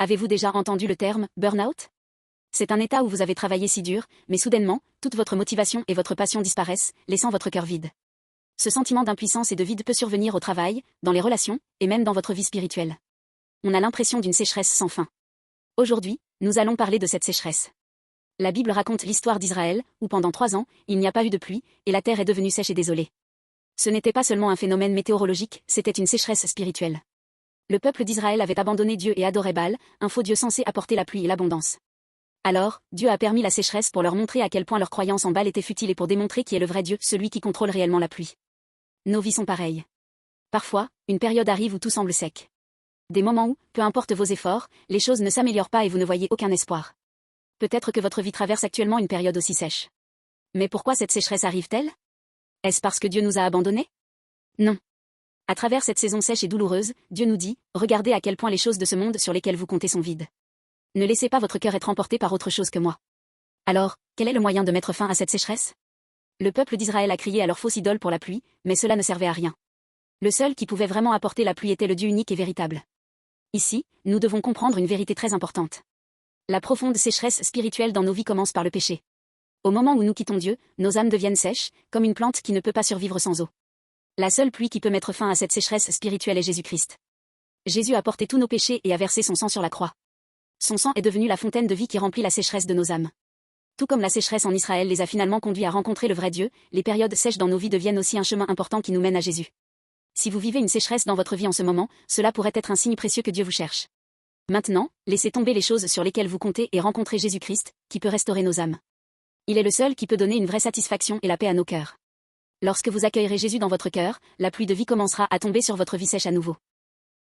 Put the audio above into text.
Avez-vous déjà entendu le terme « burn-out » ? C'est un état où vous avez travaillé si dur, mais soudainement, toute votre motivation et votre passion disparaissent, laissant votre cœur vide. Ce sentiment d'impuissance et de vide peut survenir au travail, dans les relations, et même dans votre vie spirituelle. On a l'impression d'une sécheresse sans fin. Aujourd'hui, nous allons parler de cette sécheresse. La Bible raconte l'histoire d'Israël, où pendant 3 ans, il n'y a pas eu de pluie, et la terre est devenue sèche et désolée. Ce n'était pas seulement un phénomène météorologique, c'était une sécheresse spirituelle. Le peuple d'Israël avait abandonné Dieu et adoré Baal, un faux dieu censé apporter la pluie et l'abondance. Alors, Dieu a permis la sécheresse pour leur montrer à quel point leur croyance en Baal était futile et pour démontrer qui est le vrai Dieu, celui qui contrôle réellement la pluie. Nos vies sont pareilles. Parfois, une période arrive où tout semble sec. Des moments où, peu importe vos efforts, les choses ne s'améliorent pas et vous ne voyez aucun espoir. Peut-être que votre vie traverse actuellement une période aussi sèche. Mais pourquoi cette sécheresse arrive-t-elle ? Est-ce parce que Dieu nous a abandonnés ? Non. À travers cette saison sèche et douloureuse, Dieu nous dit, regardez à quel point les choses de ce monde sur lesquelles vous comptez sont vides. Ne laissez pas votre cœur être emporté par autre chose que moi. Alors, quel est le moyen de mettre fin à cette sécheresse ? Le peuple d'Israël a crié à leur fausse idole pour la pluie, mais cela ne servait à rien. Le seul qui pouvait vraiment apporter la pluie était le Dieu unique et véritable. Ici, nous devons comprendre une vérité très importante. La profonde sécheresse spirituelle dans nos vies commence par le péché. Au moment où nous quittons Dieu, nos âmes deviennent sèches, comme une plante qui ne peut pas survivre sans eau. La seule pluie qui peut mettre fin à cette sécheresse spirituelle est Jésus-Christ. Jésus a porté tous nos péchés et a versé son sang sur la croix. Son sang est devenu la fontaine de vie qui remplit la sécheresse de nos âmes. Tout comme la sécheresse en Israël les a finalement conduits à rencontrer le vrai Dieu, les périodes sèches dans nos vies deviennent aussi un chemin important qui nous mène à Jésus. Si vous vivez une sécheresse dans votre vie en ce moment, cela pourrait être un signe précieux que Dieu vous cherche. Maintenant, laissez tomber les choses sur lesquelles vous comptez et rencontrez Jésus-Christ, qui peut restaurer nos âmes. Il est le seul qui peut donner une vraie satisfaction et la paix à nos cœurs. Lorsque vous accueillerez Jésus dans votre cœur, la pluie de vie commencera à tomber sur votre vie sèche à nouveau.